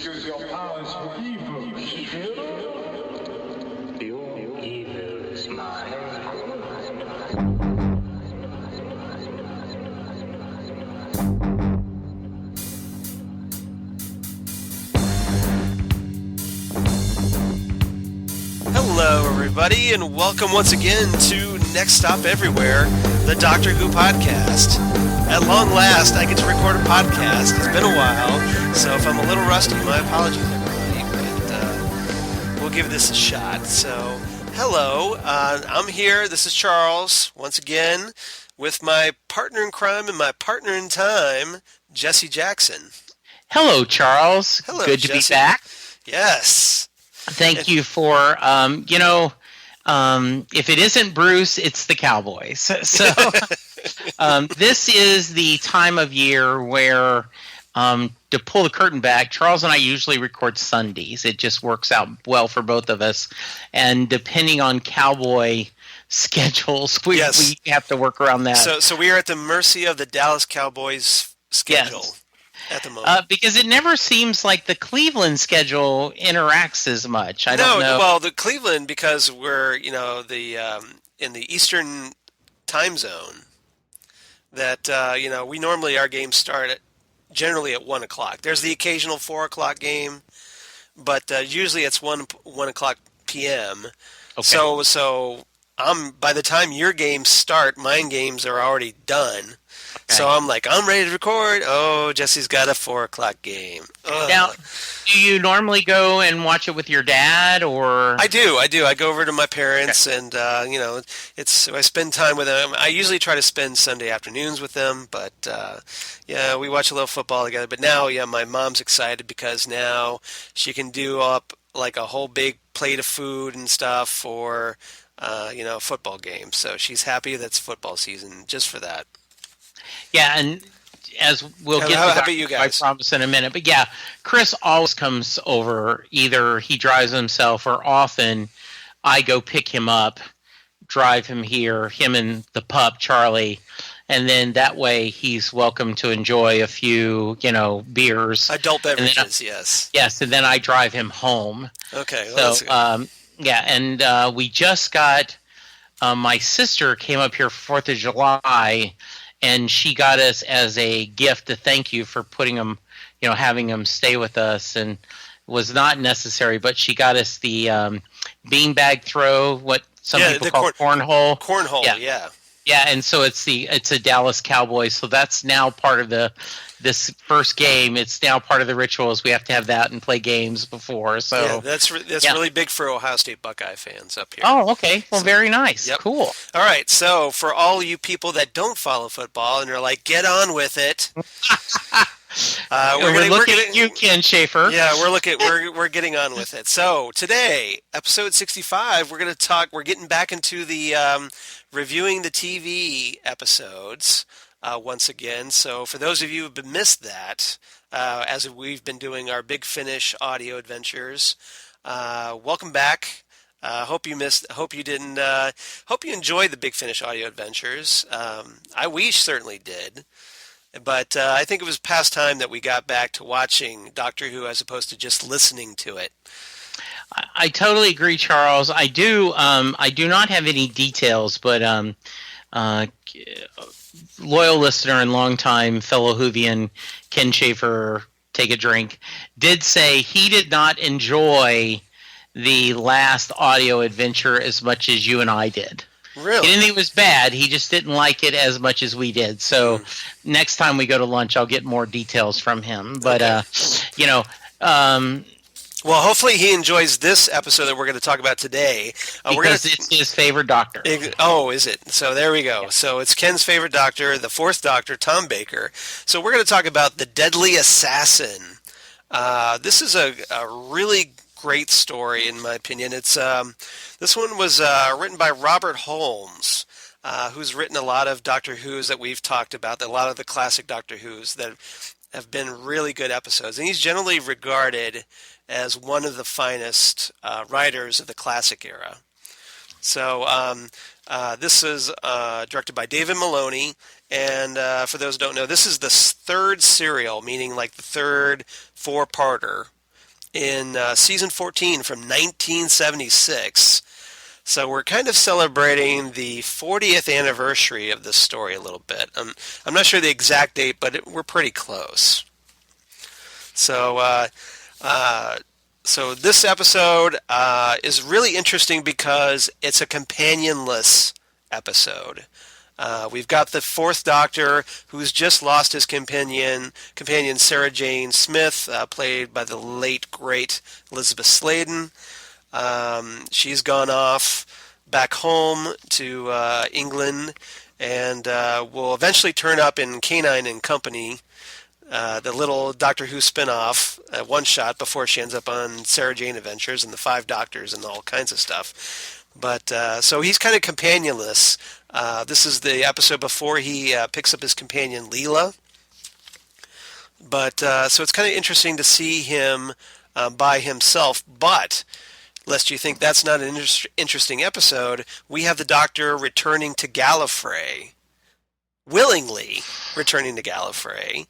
Use your powers for evil, Your evil is mine. Hello, everybody, and welcome once again to Next Stop Everywhere, the Doctor Who podcast. At long last, I get to record a podcast. It's been a while, so if I'm a little rusty, my apologies, everybody, but we'll give this a shot. So, hello, I'm here. This is Charles, once again, with my partner in crime and my partner in time, Jesse Jackson. Hello, Charles. Hello, Good to Jesse. be back. Yes. Thank you for, if it isn't Bruce, it's the Cowboys. So this is the time of year where, to pull the curtain back, Charles and I usually record Sundays. It just works out well for both of us. And depending on Cowboy schedules, we have to work around that. So we are at the mercy of the Dallas Cowboys schedule. Yes. At the moment. Because it never seems like the Cleveland schedule interacts as much. I don't know. Well, the Cleveland, because we're in the Eastern time zone. That we normally our games start generally at 1 o'clock. There's the occasional 4 o'clock game, but usually it's 1 o'clock p.m. Okay. So by the time your games start, mine games are already done. Okay. So I'm ready to record. Oh, Jesse's got a 4 o'clock game. Ugh. Now, do you normally go and watch it with your dad, or? I do. I go over to my parents, okay. And I spend time with them. I usually try to spend Sunday afternoons with them, but we watch a little football together. But now, my mom's excited because now she can do up like a whole big plate of food and stuff for a football game. So she's happy that's football season just for that. Yeah, and as we'll get how to about you guys? I promise in a minute. But yeah, Chris always comes over. Either he drives himself or often I go pick him up, drive him here, him and the pup, Charlie. And then that way he's welcome to enjoy a few, beers. Adult beverages, yes. Yes, and then I drive him home. Okay. Well, so, we just got, my sister came up here for 4th of July, and she got us as a gift to thank you for putting him, having him stay with us, and was not necessary, but she got us the beanbag throw, what some people call cornhole. Cornhole, yeah. Yeah, and so it's a Dallas Cowboys, so that's now part of this first game. It's now part of the rituals. We have to have that and play games before. So yeah, that's really big for Ohio State Buckeye fans up here. Oh, okay. Well, very nice. Yep. Cool. All right. So for all you people that don't follow football and are like, get on with it. We're looking at you, Ken Schaefer. Yeah, we're getting on with it. So today, episode 65, we're getting back into the reviewing the TV episodes once again. So for those of you who've missed that, as we've been doing our Big Finish audio adventures, welcome back. Hope you enjoyed the Big Finish audio adventures. We certainly did. But I think it was past time that we got back to watching Doctor Who as opposed to just listening to it. I totally agree, Charles. I do not have any details, but loyal listener and longtime fellow Whovian Ken Schaefer, take a drink, did say he did not enjoy the last audio adventure as much as you and I did. Really? He didn't think it was bad. He just didn't like it as much as we did. So next time we go to lunch, I'll get more details from him. But, okay. Well, hopefully he enjoys this episode that we're going to talk about today. Because it's his favorite Doctor. Oh, is it? So there we go. Yeah. So it's Ken's favorite Doctor, the 4th Doctor, Tom Baker. So we're going to talk about The Deadly Assassin. This is a really great story, in my opinion. It's this one was written by Robert Holmes, who's written a lot of Doctor Who's that we've talked about, a lot of the classic Doctor Who's that have been really good episodes. And he's generally regarded as one of the finest writers of the classic era. So this is directed by David Maloney, and for those who don't know, this is the third serial, meaning like the third four-parter in season 14 from 1976. So we're kind of celebrating the 40th anniversary of this story a little bit. I'm not sure the exact date, but we're pretty close. So so this episode is really interesting because it's a companionless episode. We've got the fourth Doctor who's just lost his companion Sarah Jane Smith, played by the late, great Elizabeth Sladen. She's gone off back home to England and will eventually turn up in Canine and Company, the little Doctor Who spin-off, one shot before she ends up on Sarah Jane Adventures and the Five Doctors and all kinds of stuff. But so he's kind of companionless. This is the episode before he picks up his companion Leela. But so it's kind of interesting to see him by himself. But lest you think that's not an interesting episode, we have the Doctor returning to Gallifrey, willingly returning to Gallifrey,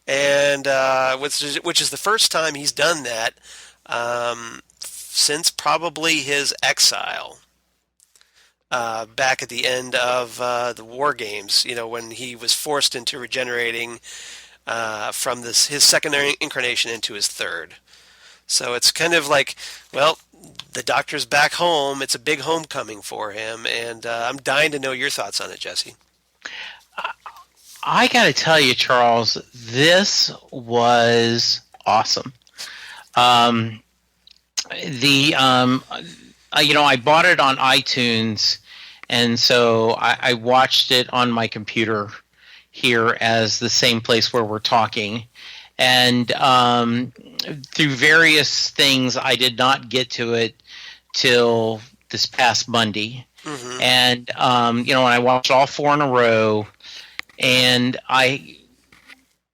and which is the first time he's done that since probably his exile back at the end of the War Games. You know, when he was forced into regenerating from his second incarnation into his third. So it's kind of like, well, the Doctor's back home. It's a big homecoming for him, and I'm dying to know your thoughts on it, Jesse. I got to tell you, Charles, this was awesome. I bought it on iTunes, and so I watched it on my computer here as the same place where we're talking. And through various things, I did not get to it till this past Monday. Mm-hmm. And, when I watched all four in a row, and I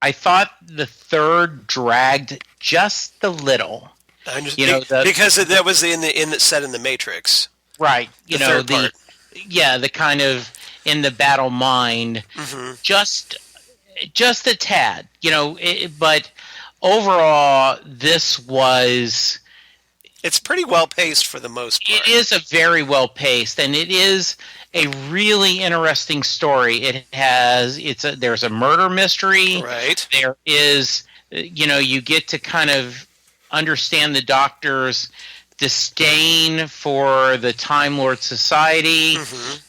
thought the third dragged just a little. Because that was set in the Matrix. Right. The kind of in the battle mind, mm-hmm. just a tad, but overall, this was... It's pretty well-paced for the most part. It is a very well-paced, and it is a really interesting story. There's a murder mystery. Right. There is, you get to kind of understand the Doctor's disdain for the Time Lord Society, mm-hmm.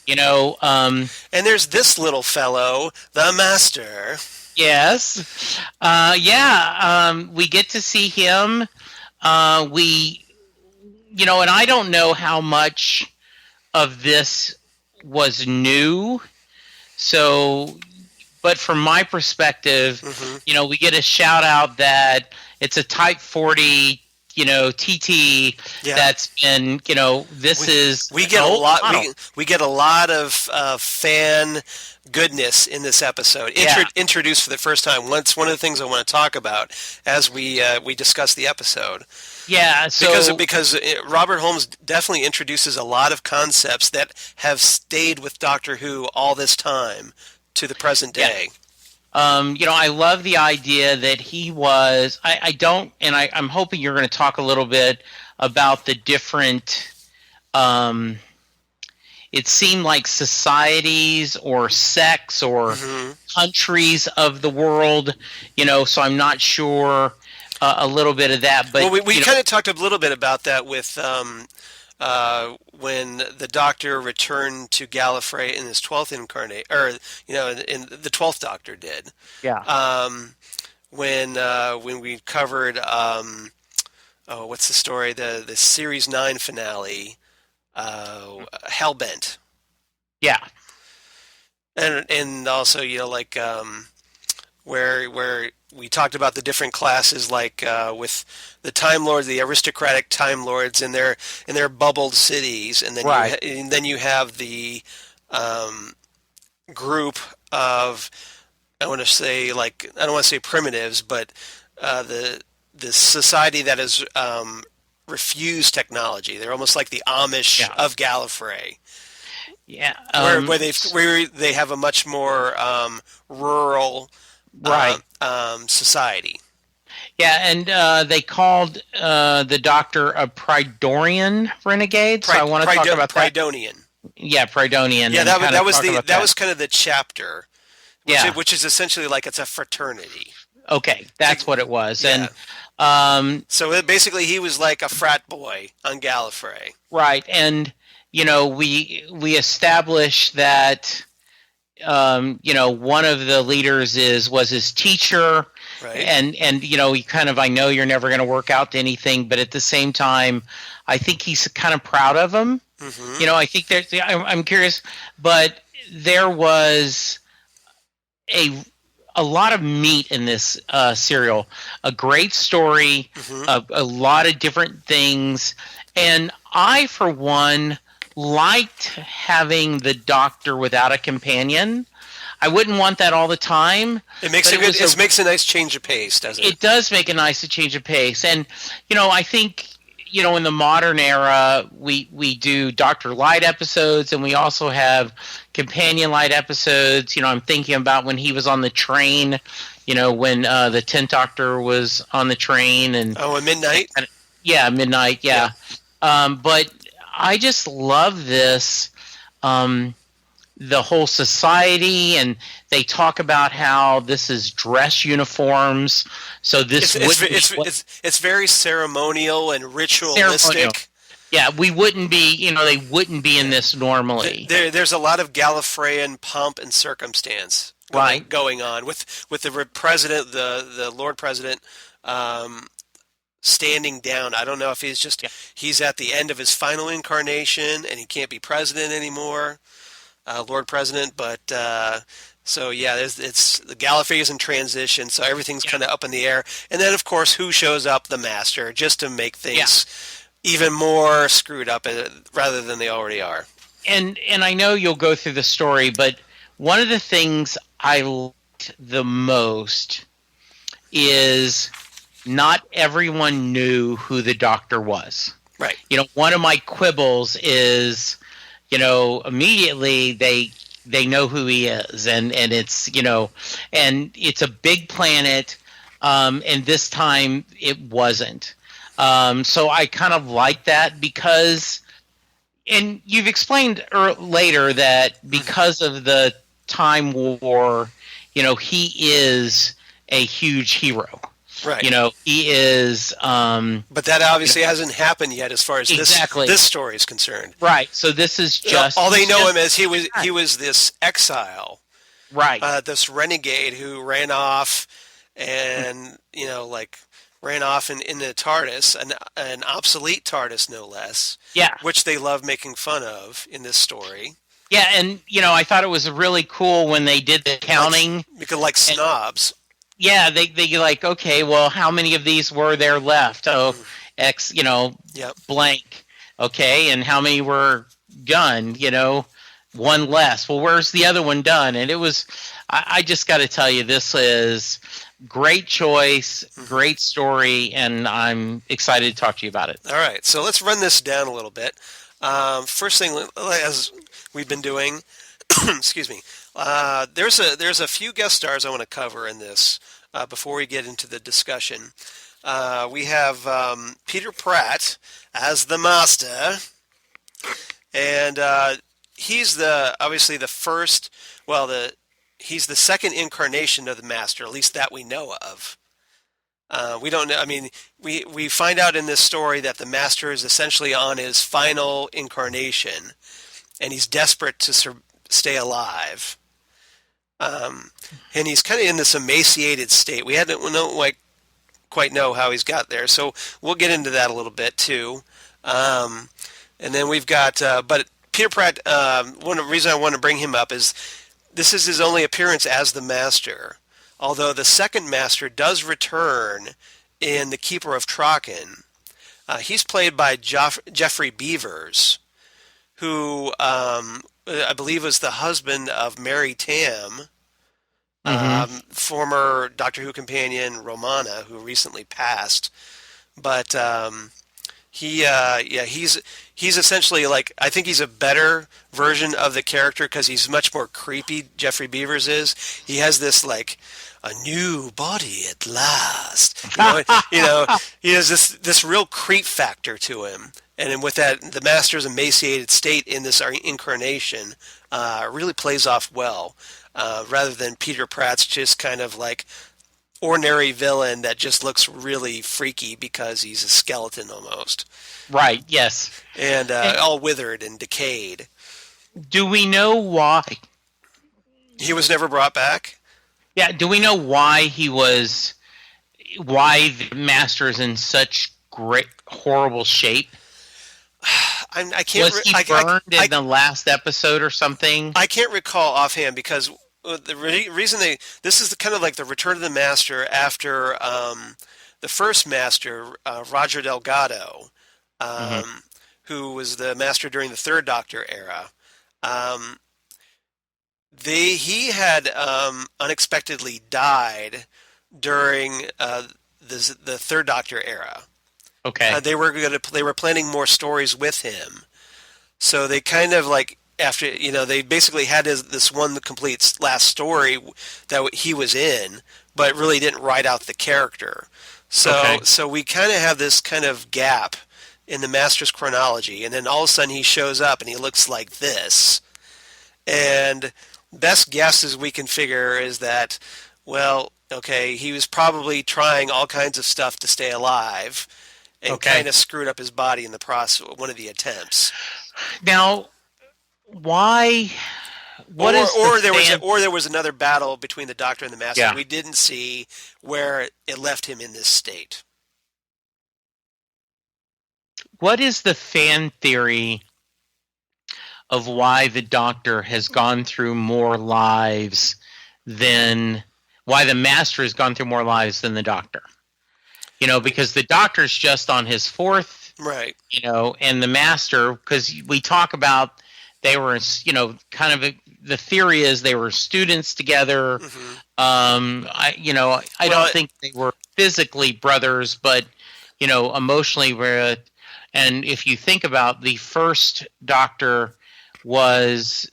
And there's this little fellow, the Master. Yes. We get to see him. And I don't know how much of this was new. So, but from my perspective, mm-hmm. We get a shout out that it's a Type 40 TT that's been, we get a lot of fan goodness in this episode. Introduced for the first time. It's one of the things I want to talk about as we discuss the episode. Yeah, because Robert Holmes definitely introduces a lot of concepts that have stayed with Doctor Who all this time to the present day. I love the idea that he was. I'm hoping you're going to talk a little bit about the different. It seemed like societies or sects or mm-hmm. countries of the world. So I'm not sure a little bit of that. But we kind of talked a little bit about that with. When the Doctor returned to Gallifrey in his 12th incarnate, or in the 12th Doctor did. Yeah. When we covered what's the story? The series 9 finale, Hellbent. Yeah. And also where we talked about the different classes, like with the Time Lords, the aristocratic Time Lords in their bubbled cities, and then right. you have the group of, I don't want to say primitives, but the society that has refused technology. They're almost like the Amish of Gallifrey. Yeah, where they have a much more rural. Right. Society. Yeah, and they called the Doctor a Pridorian renegade. So I want to talk about that. Pridonian. Yeah, Pridonian. Yeah, that was kind of the chapter, Yeah. which is essentially like it's a fraternity. Okay, that's what it was. Yeah. And so basically, he was like a frat boy on Gallifrey. right, and we established that one of the leaders was his teacher, right? And he kind of, I know you're never going to work out to anything, but at the same time, I think he's kind of proud of him. Mm-hmm. I think I'm curious, but there was a lot of meat in this serial. A great story, a lot of different things, and I, for one, liked having the Doctor without a companion. I wouldn't want that all the time. It makes it makes a nice change of pace, doesn't it? It does make a nice change of pace, and I think in the modern era, we do Dr. Light episodes, and we also have companion Light episodes. I'm thinking about when he was on the train, when the 10th Doctor was on the train. And at midnight? Yeah, midnight, yeah. But I just love this, the whole society, and they talk about how this is dress uniforms. So it's very ceremonial and ritualistic. Ceremonial. Yeah, we wouldn't be, they wouldn't be in this normally. There's a lot of Gallifreyan pomp and circumstance going on with the president, the Lord President, standing down. I don't know if he's at the end of his final incarnation and he can't be president anymore, Lord President. But so yeah, it's the Gallifrey is in transition, so everything's kind of up in the air. And then of course, who shows up? The Master, just to make things even more screwed up rather than they already are. And I know you'll go through the story, but one of the things I liked the most is not everyone knew who the Doctor was. Right. One of my quibbles is, immediately they know who he is, and it's and it's a big planet, and this time it wasn't. So I kind of like that because, and you've explained later that because of the Time War, he is a huge hero. Right. He is. But that obviously hasn't happened yet, as far as this story is concerned. Right. So this is just all they know him as he was this exile. Right. This renegade who ran off, and ran off in the TARDIS, an obsolete TARDIS, no less. Yeah. Which they love making fun of in this story. Yeah, and I thought it was really cool when they did the counting. Like snobs. Yeah, they like, okay, well, how many of these were there left? Oh, X, blank. Okay, and how many were done? One less. Well, where's the other one done? And it was, I just got to tell you, this is great choice, great story, and I'm excited to talk to you about it. All right, so let's run this down a little bit. First thing, as we've been doing, excuse me, there's a few guest stars I want to cover in this before we get into the discussion. We have Peter Pratt as the Master, and he's obviously the first. Well, he's the second incarnation of the Master, at least that we know of. We don't know. I mean, we find out in this story that the Master is essentially on his final incarnation, and he's desperate to stay alive. And he's kind of in this emaciated state. We don't quite know how he's got there, so we'll get into that a little bit too. And then we've got, but Peter Pratt. One reason I want to bring him up is this is his only appearance as the Master. Although the second Master does return in The Keeper of Traken. He's played by Jeffrey Beavers, who I believe was the husband of Mary Tam, former Doctor Who companion Romana, who recently passed. But He's essentially like, I think he's a better version of the character because he's much more creepy. Jeffrey Beavers is. He has this like a new body at last. He has this real creep factor to him. And then with that, the Master's emaciated state in this incarnation really plays off well, rather than Peter Pratt's just kind of like ordinary villain that just looks really freaky because he's a skeleton almost. Right, yes. And all withered and decayed. Do we know why? He was never brought back? Yeah, do we know why why the Master is in such great, horrible shape? I can't. Was he burned in the last episode or something? I can't recall offhand because the reason this is kind of like the Return of the Master after the first Master, Roger Delgado, who was the Master during the Third Doctor era. He had unexpectedly died during the Third Doctor era. Okay. They were planning more stories with him, so they kind of like after they basically had this one complete last story that he was in, but really didn't write out the character. So we kind of have this kind of gap in the Master's chronology, and then all of a sudden he shows up and he looks like this, and best guesses we can figure is that, well, okay, he was probably trying all kinds of stuff to stay alive and kind of screwed up his body in the process, one of the attempts. Now, why? There was another battle between the Doctor and the Master Yeah. we didn't see where it left him in this state. What is the fan theory of why the Doctor has gone through more lives why the Master has gone through more lives than the Doctor? Because the Doctor's just on his fourth, right? And the Master, because we talk about they were, kind of the theory is they were students together. Mm-hmm. I don't think they were physically brothers, but emotionally were. And if you think about the first Doctor was,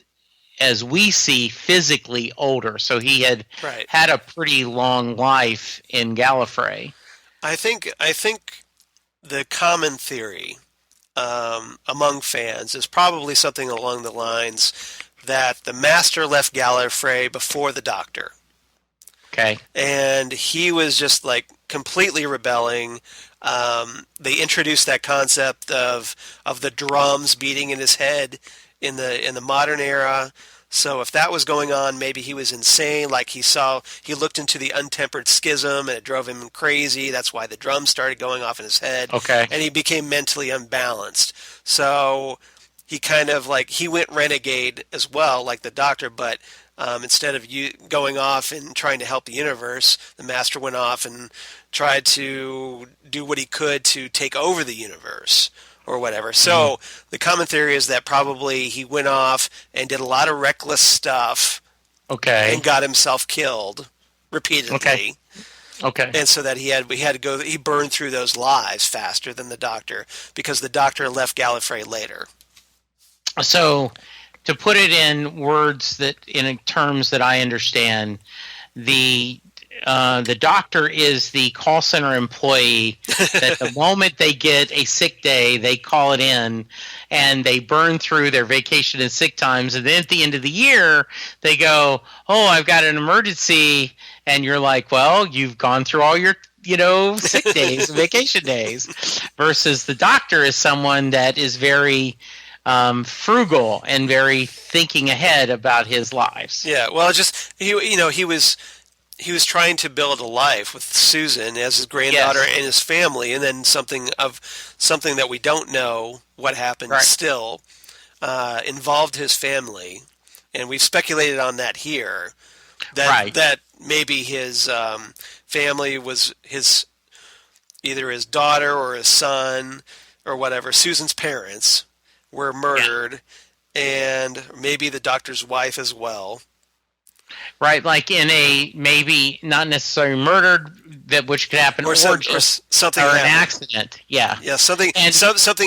as we see, physically older, so he had had a pretty long life in Gallifrey. I think the common theory among fans is probably something along the lines that the Master left Gallifrey before the Doctor. Okay. And he was just like completely rebelling. They introduced that concept of the drums beating in his head in the modern era. So if that was going on, maybe he was insane. Like he looked into the untempered schism and it drove him crazy. That's why the drums started going off in his head. Okay. And he became mentally unbalanced. So he kind of he went renegade as well, like the Doctor, but instead of going off and trying to help the universe, the Master went off and tried to do what he could to take over the universe or whatever. So the common theory is that probably he went off and did a lot of reckless stuff and got himself killed repeatedly. Okay. And so that he burned through those lives faster than the Doctor because the Doctor left Gallifrey later. So to put it in words in terms that I understand, the Doctor is the call center employee that the moment they get a sick day, they call it in and they burn through their vacation and sick times. And then at the end of the year, they go, "Oh, I've got an emergency." And you're like, "Well, you've gone through all your, sick days, vacation days." Versus the Doctor is someone that is very frugal and very thinking ahead about his lives. Yeah, well, he was trying to build a life with Susan as his granddaughter and his family, and then something that we don't know what happened still involved his family, and we've speculated on that here. That maybe his family was either his daughter or his son or whatever. Susan's parents were murdered, and maybe the Doctor's wife as well. Right, like in a maybe not necessarily murdered, that which could happen, or something or an happened. accident. Yeah, Yeah, something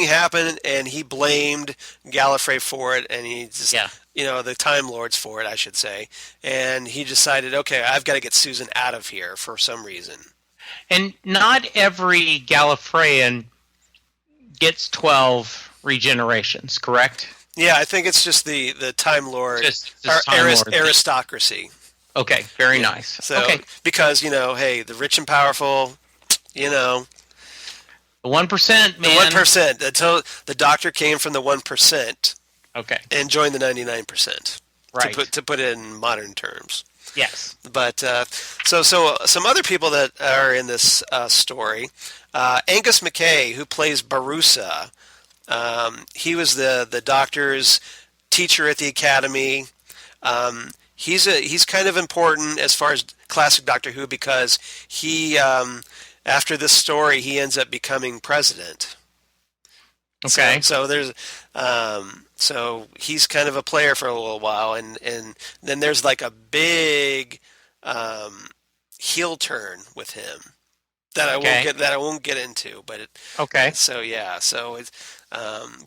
happened, and he blamed Gallifrey for it, and he just, yeah. the Time Lords for it, I should say, and he decided, okay, I've got to get Susan out of here for some reason. And not every Gallifreyan gets 12 regenerations, correct? Yeah, I think it's just the Time Lord Just Time Lord. aristocracy. Okay, very nice. So Okay, because hey, the rich and powerful, the 1%, man. the 1%. Until the Doctor came from the 1%. Okay, And joined the 99%. right. To put it in modern terms. Yes. But so some other people that are in this story, Angus MacKay, who plays Borusa, he was the Doctor's teacher at the Academy. He's kind of important as far as classic Doctor Who because he after this story he ends up becoming president. Okay. So there's so he's kind of a player for a little while, and then there's like a big heel turn with him that I won't get into. But okay. So yeah, so it's,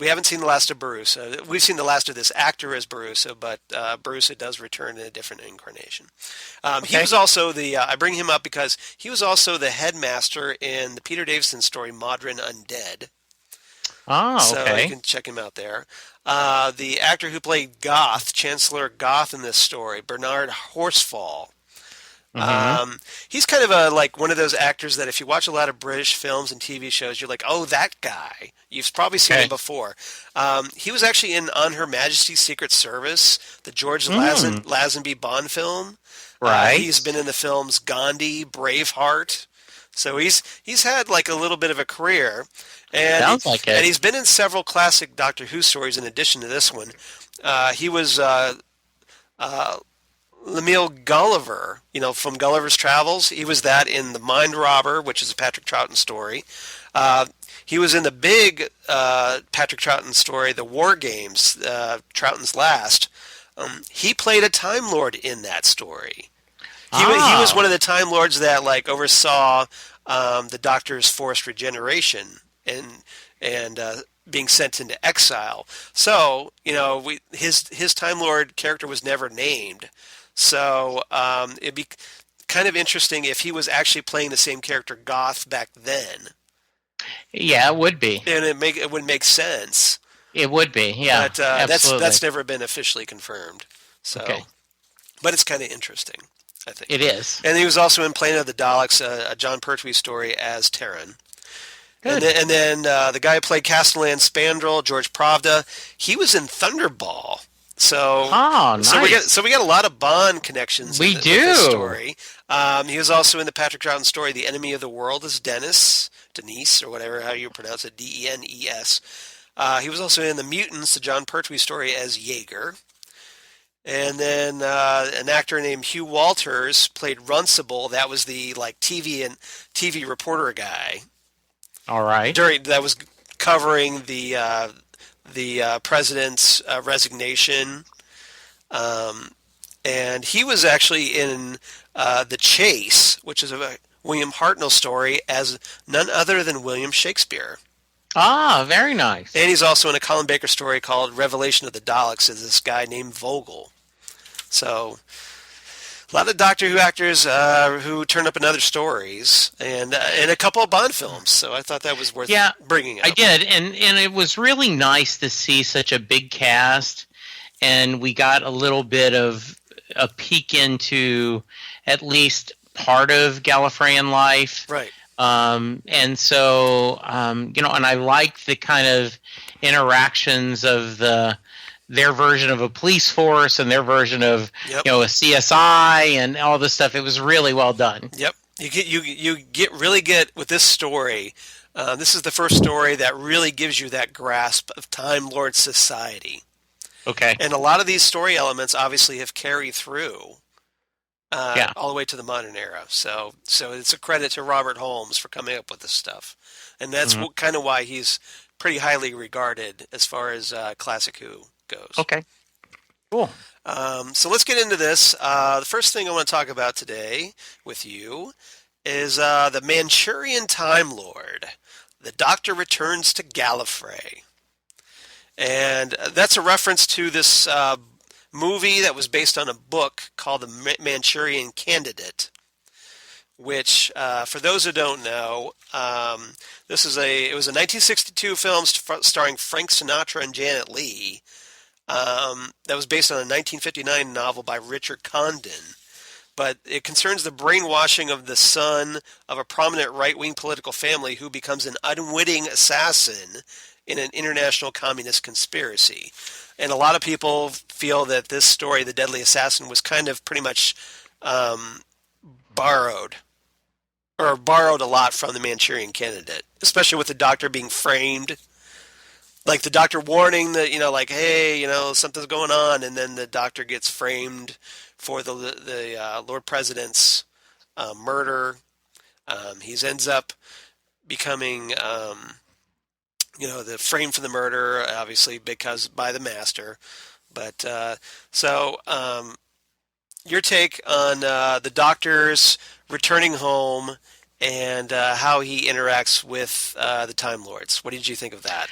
we haven't seen the last of Borusa. We've seen the last of this actor as Borusa, but Borusa does return in a different incarnation. He was also I bring him up because he was also the headmaster in the Peter Davison story Modern Undead. Oh, okay. So you can check him out there. The actor who played Goth, Chancellor Goth in this story, Bernard Horsfall. Mm-hmm. He's kind of like one of those actors that if you watch a lot of British films and TV shows, you're like, oh, that guy. You've probably seen him before. He was actually in On Her Majesty's Secret Service, the George Lazenby Bond film. Right. He's been in the films Gandhi, Braveheart. So he's had like a little bit of a career. And Sounds like it. And he's been in several classic Doctor Who stories in addition to this one. He was Lemuel Gulliver, from Gulliver's Travels. He was that in The Mind Robber, which is a Patrick Troughton story. He was in the big Patrick Troughton story, The War Games, Troughton's Last. He played a Time Lord in that story. He was one of the Time Lords that oversaw the Doctor's forced regeneration and being sent into exile. So his Time Lord character was never named. So it'd be kind of interesting if he was actually playing the same character Goth back then. Yeah, it would be, and it would make sense. It would be, yeah. But absolutely. that's never been officially confirmed. So, but it's kind of interesting, I think. It is. And he was also in Planet of the Daleks, a John Pertwee story as Terran. Good. And then the guy who played Castellan Spandrel, George Pravda, he was in Thunderball. So, nice. So we got a lot of Bond connections. We with do. This story. He was also in the Patrick Troughton story, The Enemy of the World, as Dennis, or whatever how you pronounce it, Denes. He was also in The Mutants, the John Pertwee story, as Jaeger. And then an actor named Hugh Walters played Runcible. That was the TV reporter guy. All right. That was covering the president's resignation, and he was actually in The Chase, which is a William Hartnell story, as none other than William Shakespeare. Ah, very nice. And he's also in a Colin Baker story called Revelation of the Daleks as this guy named Vogel. So a lot of Doctor Who actors who turn up in other stories, and a couple of Bond films. So I thought that was worth bringing up. I did, and it was really nice to see such a big cast, and we got a little bit of a peek into at least part of Gallifreyan life. Right. And so, and I like the kind of interactions of their version of a police force and their version of a CSI and all this stuff. It was really well done. Yep, you really get with this story. This is the first story that really gives you that grasp of Time Lord society. Okay, and a lot of these story elements obviously have carried through all the way to the modern era. So it's a credit to Robert Holmes for coming up with this stuff, and that's kind of why he's pretty highly regarded as far as classic Who goes. Okay. Cool. So let's get into this. The first thing I want to talk about today with you is the Manchurian Time Lord. The Doctor returns to Gallifrey. And that's a reference to this movie that was based on a book called The Manchurian Candidate, which, for those who don't know, it was a 1962 film starring Frank Sinatra and Janet Leigh that was based on a 1959 novel by Richard Condon. But it concerns the brainwashing of the son of a prominent right-wing political family who becomes an unwitting assassin in an international communist conspiracy. And a lot of people feel that this story, The Deadly Assassin, was kind of pretty much borrowed a lot from the Manchurian Candidate, especially with the Doctor being framed. Like the Doctor warning that, like, hey, something's going on, and then the Doctor gets framed for the Lord President's murder. He ends up becoming, the frame for the murder, obviously, because by the Master. But your take on the Doctor's returning home and how he interacts with the Time Lords. What did you think of that?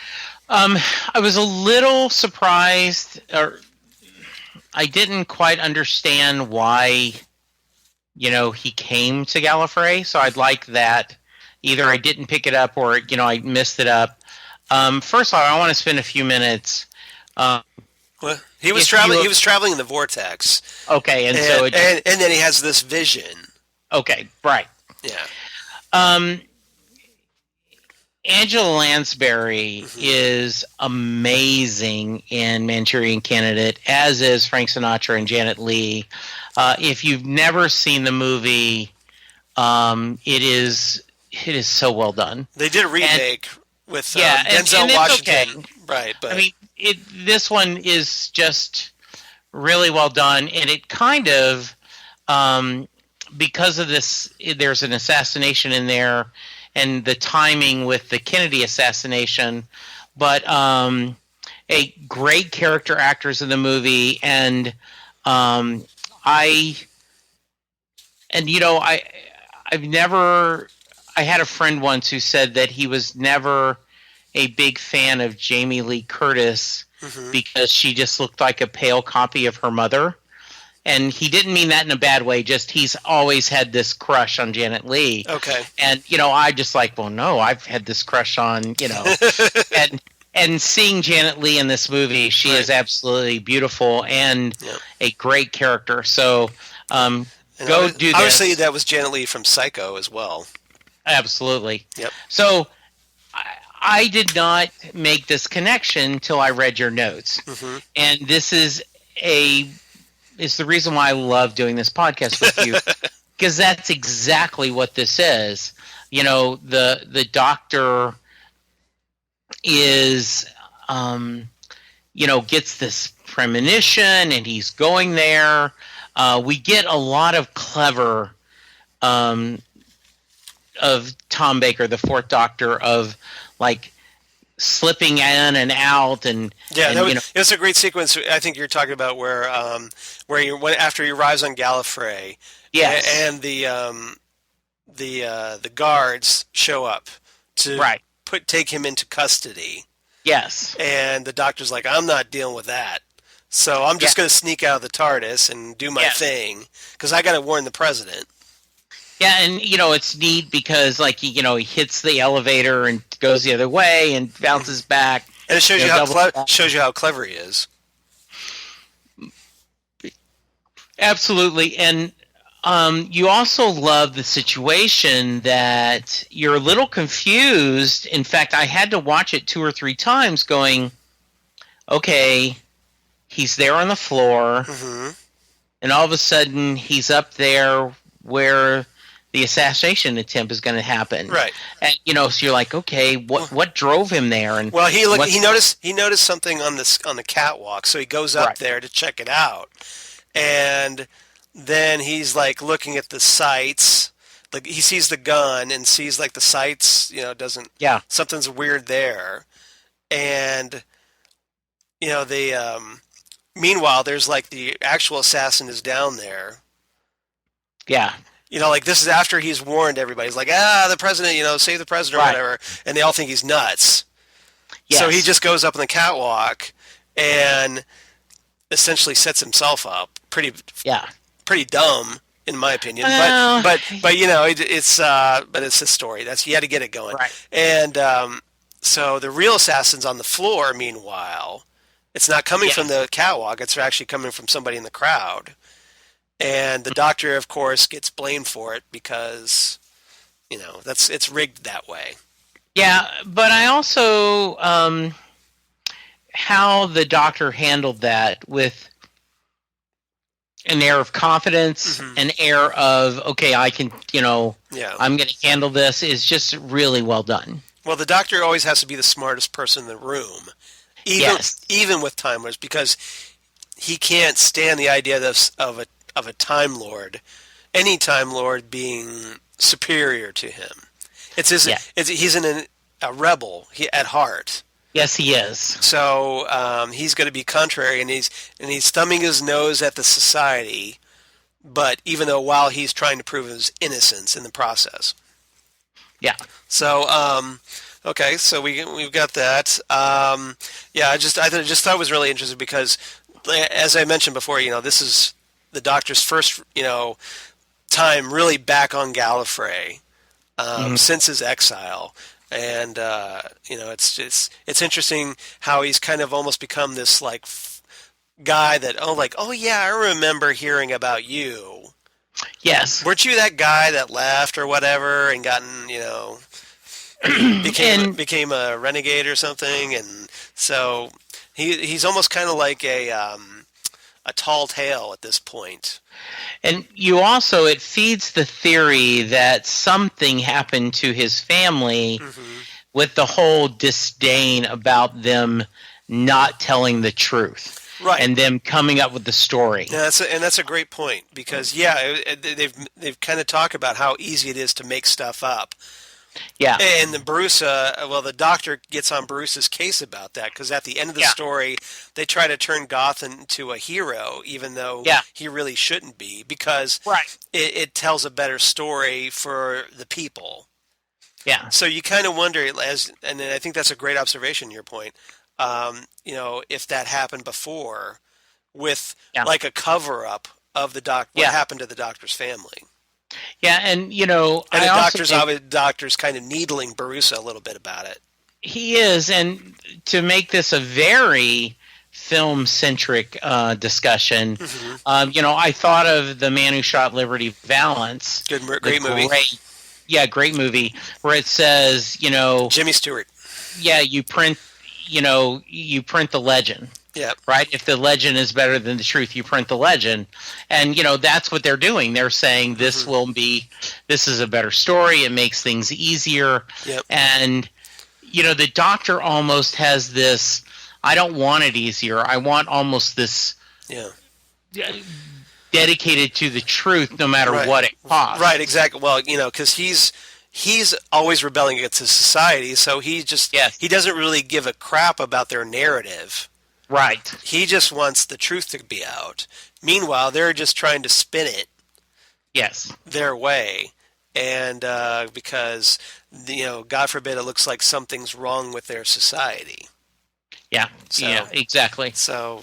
I was a little surprised, or I didn't quite understand why, he came to Gallifrey. So I'd like that. Either I didn't pick it up or, I missed it up. First of all, I want to spend a few minutes. Well, he was traveling. He was traveling in the vortex. Okay, and then he has this vision. Okay, right. Yeah. Angela Lansbury is amazing in Manchurian Candidate, as is Frank Sinatra and Janet Leigh. If you've never seen the movie, it is so well done. They did a remake with Denzel Washington, okay. Right? But I mean, this one is just really well done, and it kind of because of this, there's an assassination in there. And the timing with the Kennedy assassination, but a great character actors in the movie, and I had a friend once who said that he was never a big fan of Jamie Lee Curtis because she just looked like a pale copy of her mother. And he didn't mean that in a bad way, just he's always had this crush on Janet Leigh. Okay. And, I just well, no, I've had this crush on, and seeing Janet Leigh in this movie, she is absolutely beautiful and a great character. So do this. Obviously, that was Janet Leigh from Psycho as well. Absolutely. Yep. So I did not make this connection until I read your notes. And this is the reason why I love doing this podcast with you, because that's exactly what this is. The Doctor is, gets this premonition, and he's going there. We get a lot of clever of Tom Baker, the Fourth Doctor, of slipping in and out, and it was a great sequence. I think you're talking about where after he arrives on Gallifrey, and the guards show up to take him into custody. Yes, and the Doctor's like, I'm not dealing with that, so I'm just going to sneak out of the TARDIS and do my thing because I got to warn the president. Yeah, and it's neat because he hits the elevator and goes the other way and bounces back. And it shows you how clever he is. Absolutely, and you also love the situation that you're a little confused. In fact, I had to watch it 2 or 3 times, going, okay, he's there on the floor, and all of a sudden he's up there where the assassination attempt is going to happen, right? And so you're like, okay, what drove him there? And he noticed something on the catwalk, so he goes up there to check it out, and then he's looking at the sights, he sees the gun and sees the sights, something's weird there, and they Meanwhile, there's like the actual assassin is down there. Yeah. You know, like this is after he's warned everybody. He's like, the president, save the president or Right. whatever. And they all think he's nuts. Yes. So he just goes up on the catwalk and essentially sets himself up. Pretty dumb, in my opinion. But it's his story. You had to get it going. Right. And so the real assassin's on the floor, meanwhile. It's not coming from the catwalk. It's actually coming from somebody in the crowd. And the doctor, of course, gets blamed for it because, it's rigged that way. Yeah, but I also how the doctor handled that with an air of confidence, an air of, okay, I can, I'm going to handle this, is just really well done. Well, the doctor always has to be the smartest person in the room, even with Time Lords, because he can't stand the idea of a Time Lord, any Time Lord being superior to him. He's a rebel at heart. Yes, he is. So he's going to be contrary, and he's thumbing his nose at the society, but even though while he's trying to prove his innocence in the process. Yeah. So okay, so we've got that. I just thought it was really interesting because, as I mentioned before, this is the Doctor's first time really back on Gallifrey since his exile. And it's interesting how he's kind of almost become this like guy that I remember hearing about you. Yes, weren't you that guy that left or whatever and gotten became a renegade or something? And so he's almost kind of like a tall tale at this point. And it feeds the theory that something happened to his family with the whole disdain about them not telling the truth. Right. And them coming up with the story. Yeah, that's a great point because they've kind of talked about how easy it is to make stuff up. Yeah. And the Doctor gets on Borusa's case about that because at the end of the story, they try to turn Goth into a hero, even though he really shouldn't be, because it tells a better story for the people. Yeah. So you kind of wonder, and I think that's a great observation, your point, if that happened before with like a cover-up of the what happened to the Doctor's family. Yeah, and the doctor's kind of needling Borusa a little bit about it. He is, and to make this a very film-centric discussion, I thought of The Man Who Shot Liberty Valance. Great movie. Great movie, where it says, Jimmy Stewart. Yeah, you print the legend. Yeah. Right? If the legend is better than the truth, you print the legend. And, that's what they're doing. They're saying this is a better story. It makes things easier. Yep. And, the Doctor almost has this, I don't want it easier. I want almost this dedicated to the truth no matter what it costs. Right, exactly. Well, because he's always rebelling against his society, so he doesn't really give a crap about their narrative. Right. He just wants the truth to be out. Meanwhile, they're just trying to spin it their way. And because, God forbid, it looks like something's wrong with their society. Yeah, exactly. So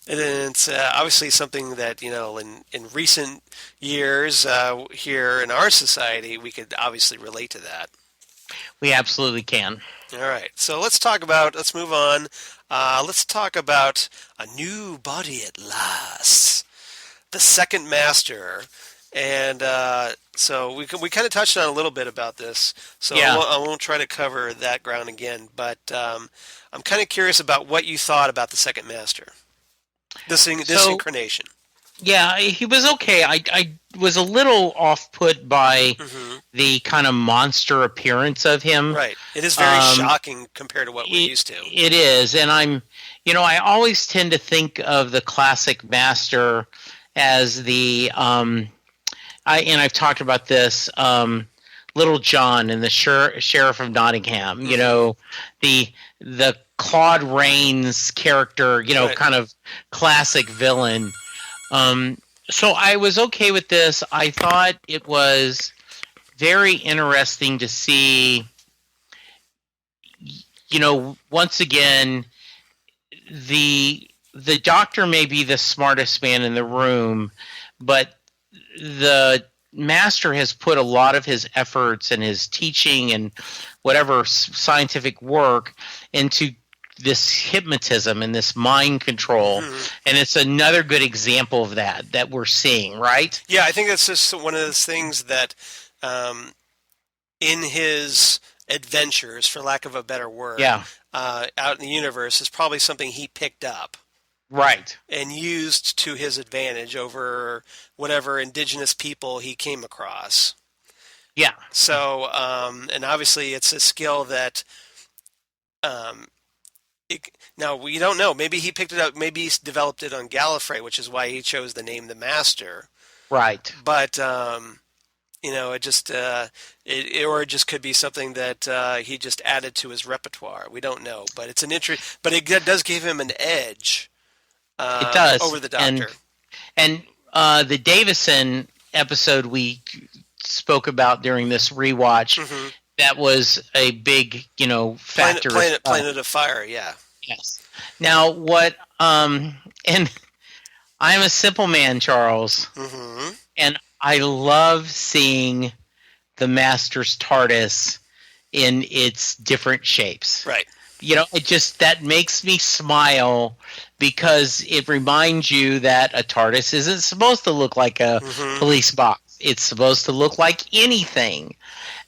it's obviously something that, in recent years here in our society, we could obviously relate to that. We absolutely can. All right. So let's move on. Let's talk about a new body at last, the Second Master. And so we kind of touched on a little bit about this, so I won't try to cover that ground again. But I'm kind of curious about what you thought about the Second Master, this incarnation. Yeah, he was okay. I was a little off-put by the kind of monster appearance of him. Right. It is very shocking compared to what we're used to. It is, and I always tend to think of the classic Master as the, I've talked about this, Little John and the Sheriff of Nottingham. The Claude Rains character, Right. kind of classic villain. So I was okay with this. I thought it was very interesting to see, once again, the doctor may be the smartest man in the room, but the master has put a lot of his efforts and his teaching and whatever scientific work into this hypnotism and this mind control, and it's another good example of that we're seeing, right? Yeah, I think that's just one of those things that in his adventures, for lack of a better word, out in the universe is probably something he picked up. Right. And used to his advantage over whatever indigenous people he came across. Yeah. So, and obviously it's a skill that, now we don't know. Maybe he picked it up, maybe he developed it on Gallifrey, which is why he chose the name the Master. Right. But, it just, or it just could be something that he just added to his repertoire. We don't know, but it's but it does give him an edge. It does over the Doctor. And the Davison episode we spoke about during this rewatch, that was a big, factor. Planet of Fire, yeah. Yes. Now, what? And I'm a simple man, Charles, and I love seeing the Master's TARDIS in its different shapes. Right. That makes me smile, because it reminds you that a TARDIS isn't supposed to look like a police box. It's supposed to look like anything.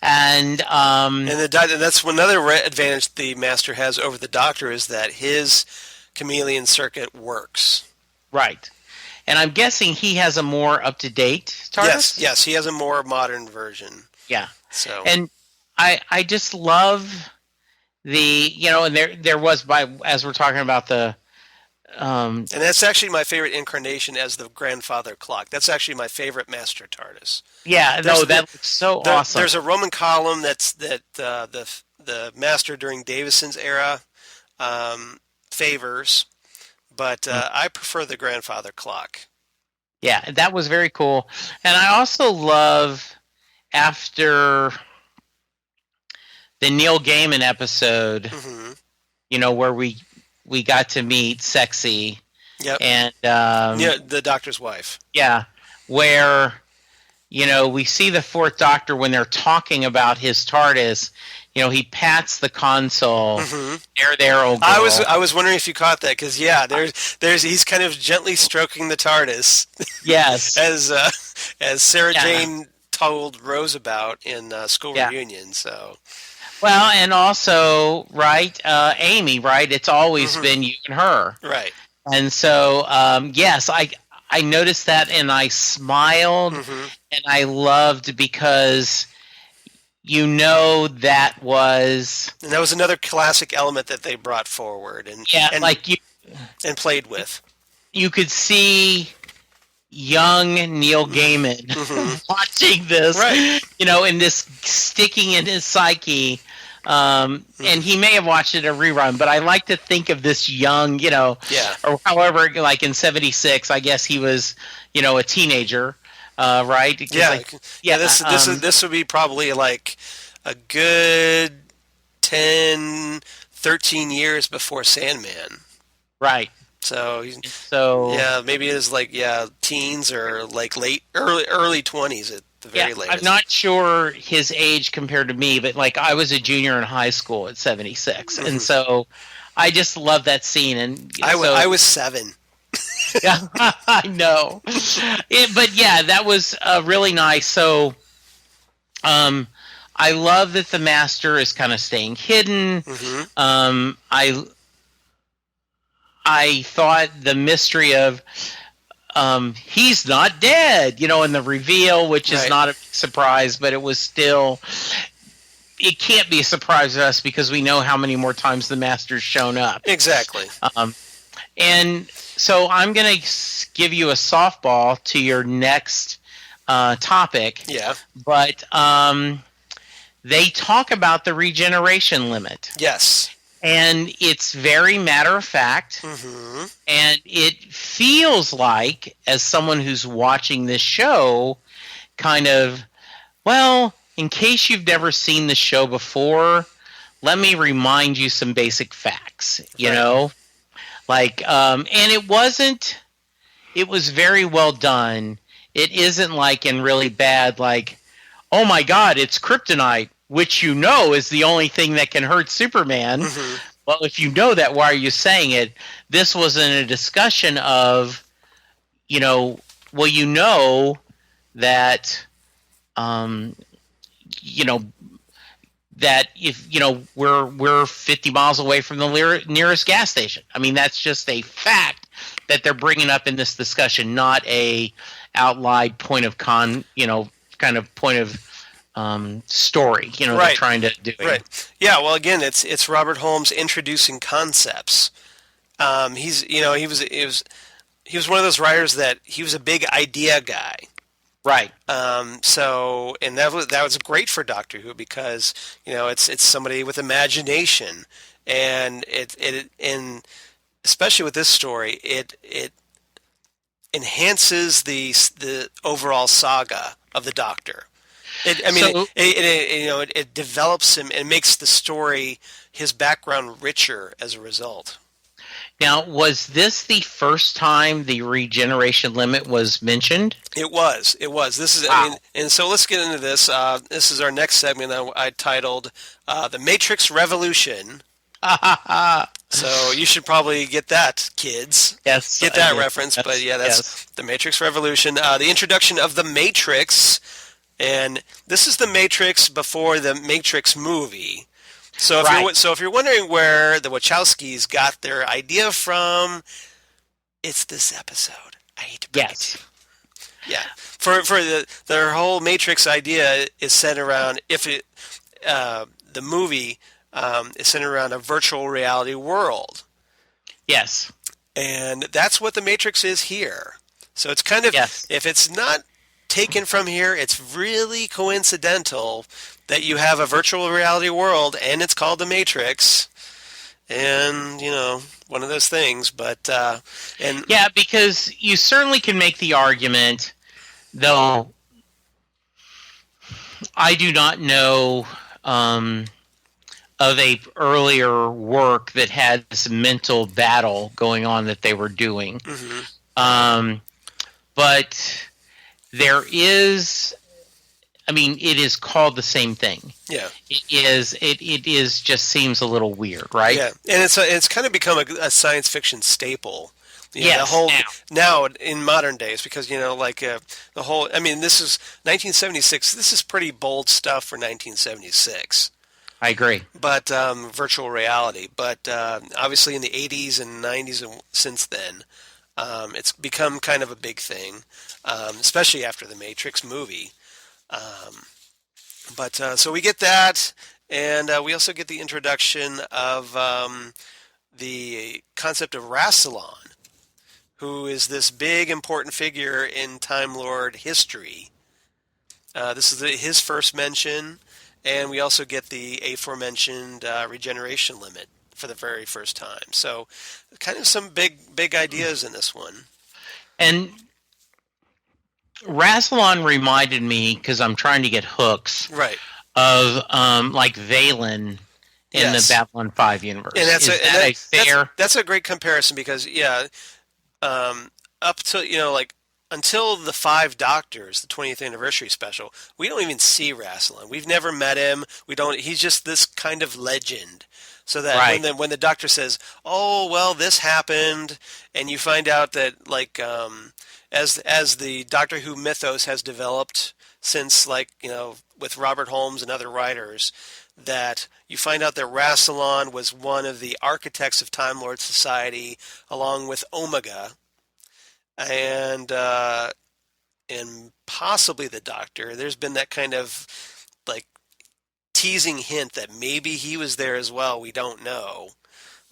And that's another advantage the Master has over the Doctor, is that his chameleon circuit works. Right. And I'm guessing he has a more up-to-date TARDIS? Yes, he has a more modern version. Yeah. So. And I just love and there was, as we're talking about the and that's actually my favorite incarnation as the grandfather clock. That's actually my favorite Master TARDIS. Yeah, that looks so awesome. There's a Roman column the Master during Davison's era favors, but I prefer the grandfather clock. Yeah, that was very cool. And I also love, after the Neil Gaiman episode, where we got to meet Sexy. Yep. And the Doctor's wife. Yeah, where we see the Fourth Doctor when they're talking about his TARDIS. He pats the console. There, old girl. I was wondering if you caught that, because he's kind of gently stroking the TARDIS. Yes. as Sarah Jane told Rose about in School Reunion. So. Well, and also, right, Amy, right? It's always been you and her. Right. And so, yes, I noticed that, and I smiled, and I loved, because that was... And that was another classic element that they brought forward and played with. You could see young Neil Gaiman watching this, right. In this sticking in his psyche. And he may have watched it a rerun, but I like to think of this young, or however, like in '76, I guess he was, a teenager, right? This would be probably like a good 10, 13 years before Sandman. Right. So yeah, maybe it was teens or early 20s at the very latest. I'm not sure his age compared to me, but I was a junior in high school at '76, and so I just love that scene. And I was 7. Yeah, I know. But yeah, that was really nice. So, I love that the Master is kind of staying hidden. I thought the mystery of he's not dead, and the reveal, which is not a surprise, but it was still, it can't be a surprise to us because we know how many more times the Master's shown up. Exactly. And so I'm going to give you a softball to your next topic. Yeah. But they talk about the regeneration limit. Yes. And it's very matter of fact. Mm-hmm. And it feels like, as someone who's watching this show, kind of, well, in case you've never seen the show before, let me remind you some basic facts, you know? Like, and it was very well done. It isn't like in really bad, like, oh my God, it's kryptonite, which you know is the only thing that can hurt Superman. Mm-hmm. Well, if you know that, why are you saying it? This wasn't a discussion of, you know, well, you know that, you know, that if, you know, we're 50 miles away from the nearest gas station. I mean, that's just a fact that they're bringing up in this discussion, not a outlined point of story, you know, they're trying to do. Right. Yeah. Well, again, it's Robert Holmes introducing concepts. He was one of those writers that he was a big idea guy. Right. So, and that was great for Doctor Who because, you know, it's somebody with imagination, and and especially with this story, it enhances the overall saga of the Doctor. It develops him and makes the story, his background, richer as a result. Now, was this the first time the regeneration limit was mentioned? It was. This is, wow. And so let's get into this. This is our next segment that I titled "The Matrix Revolution." So you should probably get that, kids. Yes, get that reference. But yeah, that's the Matrix Revolution. The introduction of the Matrix, and this is the Matrix before the Matrix movie. So if you're wondering where the Wachowskis got their idea from, it's this episode. I hate to break it to you. Yeah. For their whole Matrix idea is centered around the movie is centered around a virtual reality world. Yes. And that's what the Matrix is here. So it's kind of, if it's not taken from here, it's really coincidental that you have a virtual reality world and it's called the Matrix, and you know, one of those things. But yeah, because you certainly can make the argument, though I do not know of a earlier work that had this mental battle going on that they were doing. Mm-hmm. But there is, I mean, it is called the same thing. Yeah. It is just seems a little weird, right? Yeah, and it's kind of become a science fiction staple. Yes, the whole now in modern days, because you know, like the whole. I mean, this is 1976. This is pretty bold stuff for 1976. I agree. But virtual reality. But obviously, in the 80s and 90s, and since then, it's become kind of a big thing, especially after the Matrix movie. So we get that, and we also get the introduction of the concept of Rassilon, who is this big important figure in Time Lord history. This is his first mention, and we also get the aforementioned regeneration limit for the very first time. So kind of some big ideas in this one. And Rassilon reminded me, because I'm trying to get hooks, right, of like Valen in the Babylon 5 universe. And that's a great comparison, because up to, you know, like until the 5 Doctors, the 20th anniversary special, we don't even see Rassilon. We've never met him. He's just this kind of legend. So that when the Doctor says, "Oh, well, this happened," and you find out that, like, as the Doctor Who mythos has developed since, like, you know, with Robert Holmes and other writers, that you find out that Rassilon was one of the architects of Time Lord Society, along with Omega, and possibly the Doctor. There's been that kind of, like, teasing hint that maybe he was there as well. We don't know.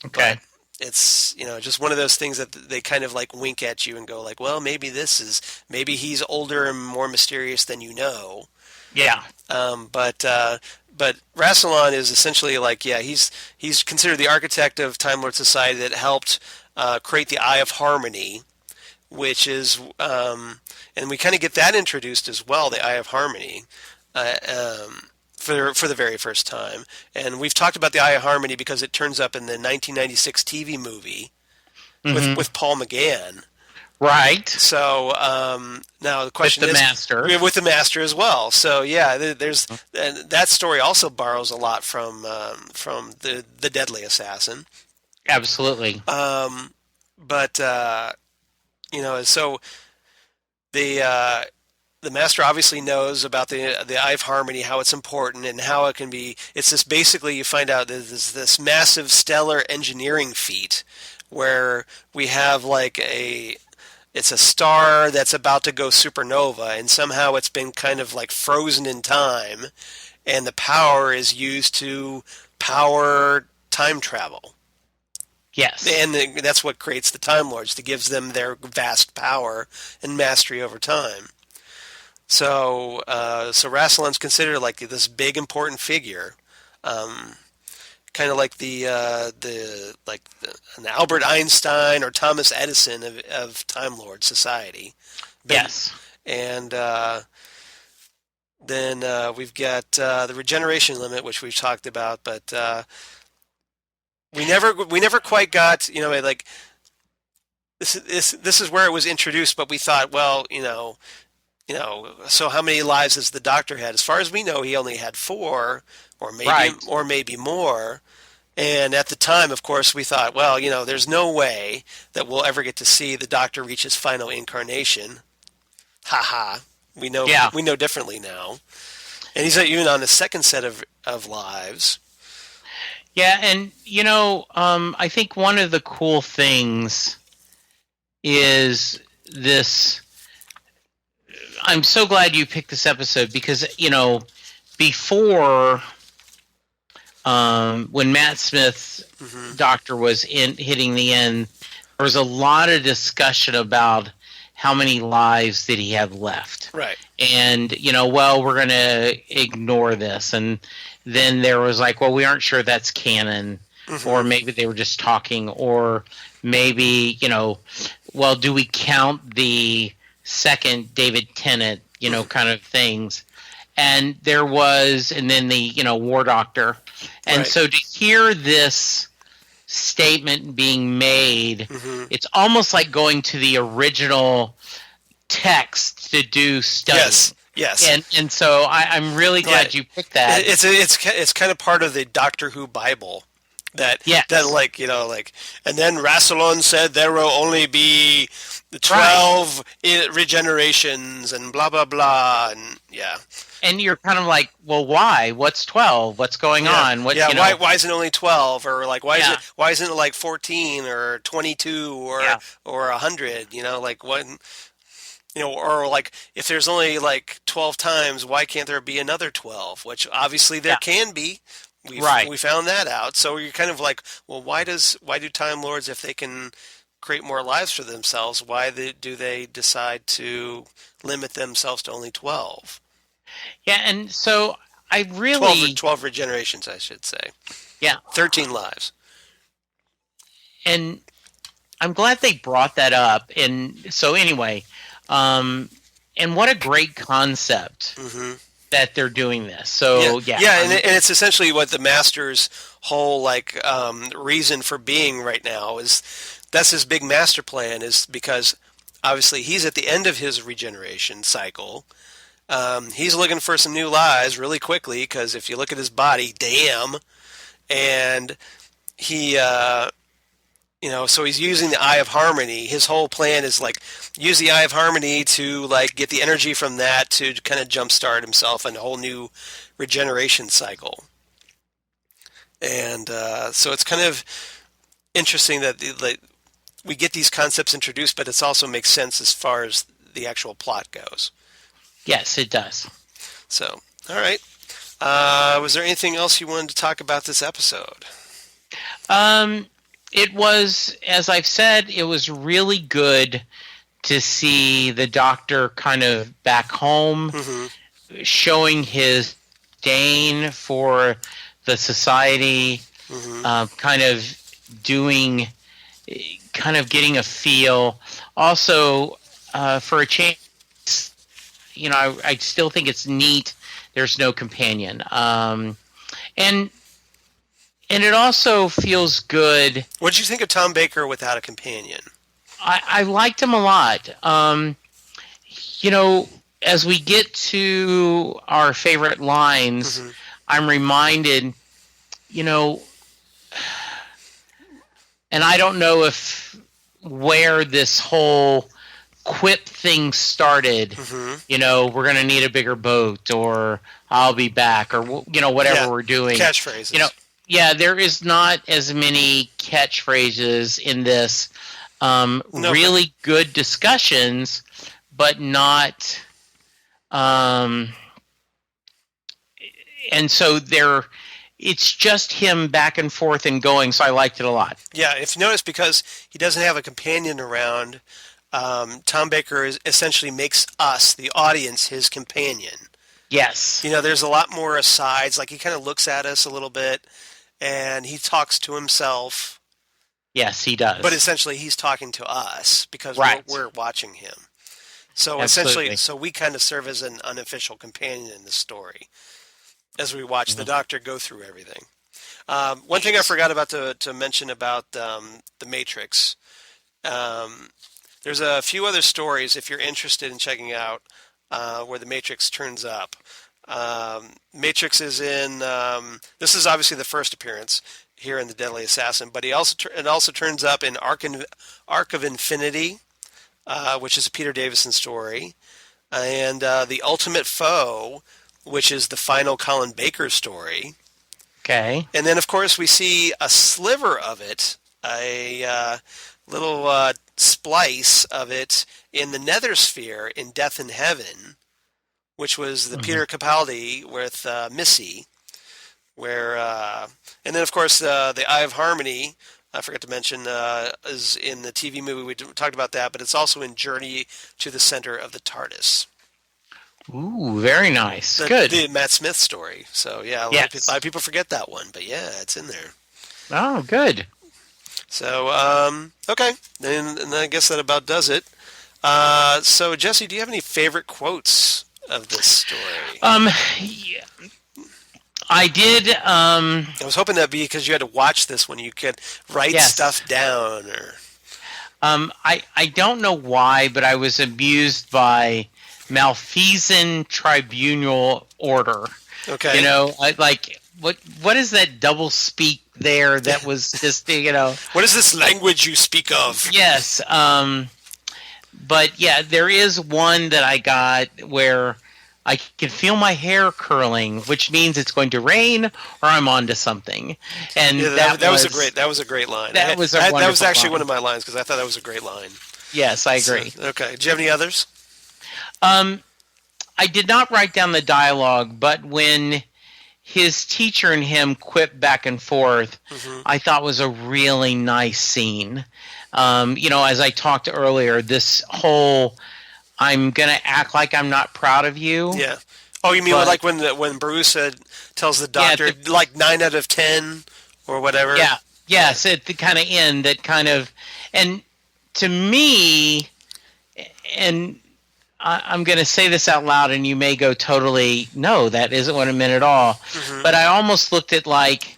Okay. But it's, you know, just one of those things that they kind of like wink at you and go like, well, maybe he's older and more mysterious than you know. Yeah. But but Rassilon is essentially like, yeah, he's considered the architect of Time Lord Society that helped create the Eye of Harmony, which is, and we kind of get that introduced as well, the Eye of Harmony, for the very first time. And we've talked about the Eye of Harmony because it turns up in the 1996 TV movie with Paul McGann. Right. So now the question with the is Master. With the Master as well. So yeah, there's that story also borrows a lot from the Deadly Assassin. Absolutely. But so the Master obviously knows about the Eye of Harmony, how it's important, and how it can be. It's just basically you find out there's this massive stellar engineering feat where we have like it's a star that's about to go supernova, and somehow it's been kind of like frozen in time, and the power is used to power time travel. Yes. And that's what creates the Time Lords, that gives them their vast power and mastery over time. So Rassilon's considered like this big important figure, kind of like an Albert Einstein or Thomas Edison of Time Lord Society. Yes. And then we've got the regeneration limit, which we've talked about, but we never quite got, like this is where it was introduced, but we thought, well, so how many lives has the Doctor had? As far as we know, he only had 4, or maybe more. And at the time, of course, we thought, well, there's no way that we'll ever get to see the Doctor reach his final incarnation. Ha ha. We know differently now. And he's even on his second set of lives. Yeah, and I think one of the cool things is this. I'm so glad you picked this episode because before when Matt Smith's Doctor was hitting the end, there was a lot of discussion about how many lives did he have left. Right. And we're going to ignore this, and then there was like, well, we aren't sure that's canon, or maybe they were just talking, or maybe well, do we count the second David Tennant, kind of things. And there was, and then the, War Doctor. And right. So to hear this statement being made, it's almost like going to the original text to do study. Yes. And so I'm really glad you picked that. It's kind of part of the Doctor Who Bible. And then Rassilon said there will only be 12 regenerations and blah blah blah, and yeah. And you're kind of like, well, why? What's 12? What's going on? Why isn't it only 12? Or like why isn't it like 14 or 22 or 100? Like what? Or like if there's only like 12 times, why can't there be another 12? Which obviously there can be. We found that out. So you're kind of like, well, why do Time Lords, if they can create more lives for themselves, why do they decide to limit themselves to only 12? Yeah, and so I really 12 regenerations, I should say. Yeah, 13 lives. And I'm glad they brought that up. And so anyway, and what a great concept. That they're doing this. So and it's essentially what the Master's whole reason for being right now is. That's his big master plan, is because obviously he's at the end of his regeneration cycle. He's looking for some new lives really quickly because if you look at his body, damn, and he so he's using the Eye of Harmony. His whole plan is use the Eye of Harmony to get the energy from that to kind of jumpstart himself in a whole new regeneration cycle. And so it's kind of interesting that we get these concepts introduced, but it also makes sense as far as the actual plot goes. Yes, it does. So, all right. Was there anything else you wanted to talk about this episode? It was, as I've said, it was really good to see the Doctor kind of back home, showing his disdain for the society, kind of getting a feel. Also, for a change, I still think it's neat. There's no companion, and it also feels good. What did you think of Tom Baker without a companion? I liked him a lot. As we get to our favorite lines, I'm reminded, and I don't know where this whole quip thing started. We're going to need a bigger boat, or I'll be back, or whatever we're doing. Catchphrases. There is not as many catchphrases in this. Really good discussions, but not. And so it's just him back and forth and going. So I liked it a lot. Yeah, if you notice, because he doesn't have a companion around, Tom Baker essentially makes us, the audience, his companion. Yes. There's a lot more asides. Like, he kind of looks at us a little bit, and he talks to himself. Yes, he does. But essentially, he's talking to us because we're watching him. So essentially, we kind of serve as an unofficial companion in the story as we watch the Doctor go through everything. One thing I forgot about to mention about the Matrix. There's a few other stories, if you're interested in checking out, where the Matrix turns up. Matrix is in. This is obviously the first appearance here in The Deadly Assassin, but it also turns up in Arc of Infinity, which is a Peter Davison story, and The Ultimate Foe, which is the final Colin Baker story. Okay. And then, of course, we see a sliver of it, a little splice of it in the Nether Sphere in Death in Heaven, which was the Peter Capaldi with Missy, where, and then, of course, the Eye of Harmony, I forgot to mention, is in the TV movie. We talked about that, but it's also in Journey to the Center of the TARDIS. Ooh, very nice. Good. The Matt Smith story. So, yeah, a lot of people forget that one, but yeah, it's in there. Oh, good. So, okay. And I guess that about does it. So, Jesse, do you have any favorite quotes of this story? Yeah. I did. I was hoping that'd be because you had to watch this when you could write stuff down. Or I don't know why, but I was amused by Malfeasant Tribunal Order. Okay. What is that double speak there? That was just What is this language you speak of? Yes. But yeah, there is one that I got where I can feel my hair curling, which means it's going to rain or I'm onto something. And that was a great line. That was actually one of my lines because I thought that was a great line. Yes, I agree. So, okay. Do you have any others? I did not write down the dialogue, but when his teacher and him quip back and forth, I thought was a really nice scene. As I talked earlier, this whole I'm going to act like I'm not proud of you. Yeah. Oh, you mean like when Borusa tells the Doctor, 9 out of 10 or whatever? Yeah. Yes, at the kind of end that kind of... And to me, and I'm going to say this out loud and you may go totally, no, that isn't what I meant at all. But I almost looked at like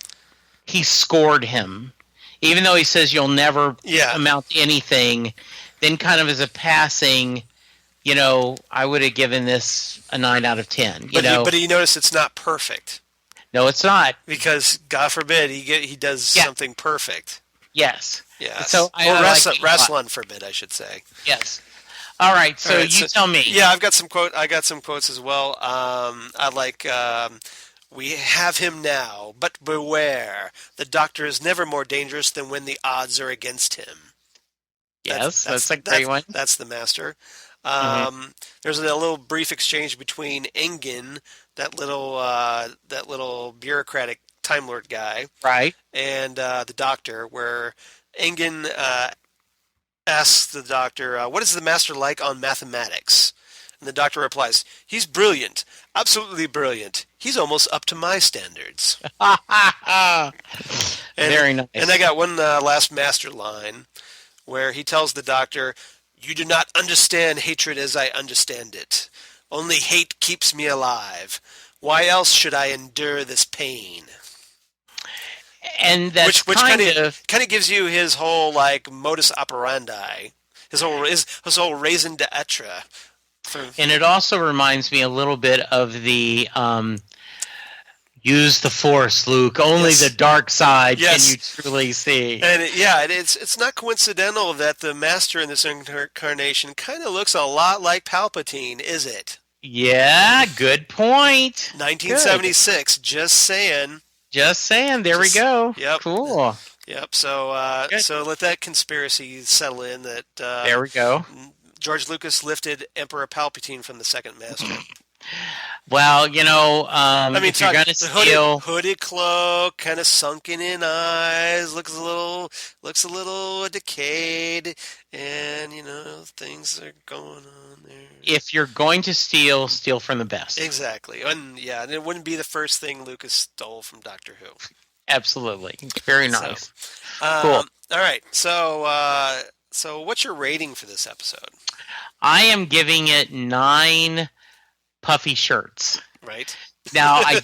he scored him. Even though he says you'll never amount to anything, then kind of as a passing... I would have given this a 9 out of 10. But you notice it's not perfect. No, it's not. Because God forbid he does something perfect. Yes. Yes. So Raslan forbid, I should say. Yes. All right. So you tell me. Yeah, I got some quotes as well. I like. We have him now, but beware. The Doctor is never more dangerous than when the odds are against him. Yes, that's a great one. That's the master. There's a little brief exchange between Engen, that little bureaucratic Time Lord guy, right, and the Doctor, where Engen asks the Doctor, "What is the Master like on mathematics?" And the doctor replies, "He's brilliant, absolutely brilliant. He's almost up to my standards." Very nice. And I got one last master line where he tells the doctor, "You do not understand hatred as I understand it. Only hate keeps me alive. Why else should I endure this pain?" And that's which kind of gives you his whole like modus operandi, his whole raison d'etre. And it also reminds me a little bit of the use the Force, Luke. Only the dark side can you truly see. And it's not coincidental that the Master in this incarnation kind of looks a lot like Palpatine, is it? Yeah, good point. 1976, just saying. Just saying. There we go. Yep. Cool. Yep. So so let that conspiracy settle in that there we go. George Lucas lifted Emperor Palpatine from the second Master. Well, you know, if you're going to steal hooded cloak, kind of sunken in eyes, looks a little decayed, and you know things are going on there. If you're going to steal from the best. Exactly, and it wouldn't be the first thing Lucas stole from Doctor Who. Absolutely, very nice. So, cool. All right, so what's your rating for this episode? I am giving it 9 puffy shirts. Right. Now I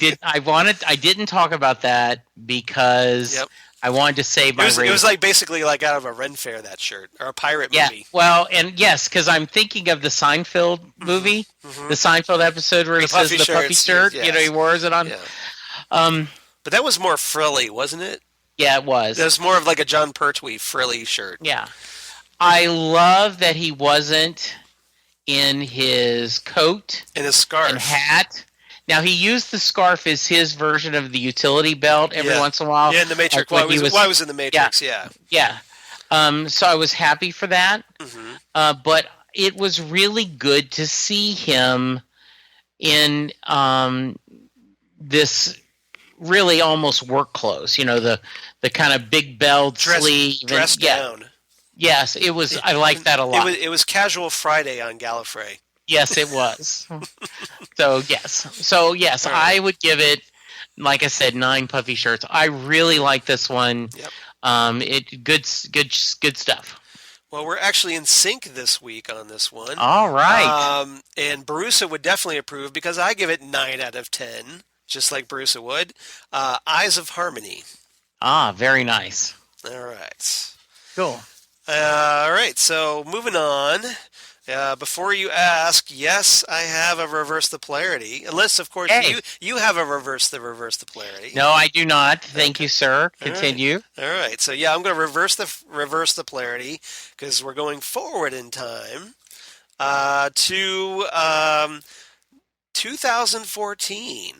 didn't talk about that because I wanted to save my rating. It was like basically like out of a Ren Fair, that shirt, or a pirate movie. Well, and yes, because I'm thinking of the Seinfeld movie, the Seinfeld episode where he says the puffy shirt. Yes. You know, he wears it on. Yeah. But that was more frilly, wasn't it? Yeah, it was. It was more of like a John Pertwee frilly shirt. Yeah. I love that he wasn't in his coat and his scarf and hat. Now, he used the scarf as his version of the utility belt every once in a while. Yeah, in the Matrix. While he was in the Matrix, Yeah. So I was happy for that. Mm-hmm. But it was really good to see him in this really almost work clothes. You know, the kind of big belt sleeve. Dressed down. Yes, it was. I liked that a lot. It was Casual Friday on Gallifrey. Yes, it was. So yes, right. I would give it, like I said, 9 puffy shirts. I really like this one. Yep. Good stuff. Well, we're actually in sync this week on this one. All right. And Borusa would definitely approve because I give it 9 out of 10, just like Borusa would. Eyes of Harmony. Ah, very nice. All right. Cool. All right, so moving on. Before you ask, yes, I have a reverse the polarity. Unless, of course, you have a reverse the polarity. No, I do not. Thank you, sir. Continue. All right. So yeah, I'm going to reverse the polarity because we're going forward in time to 2014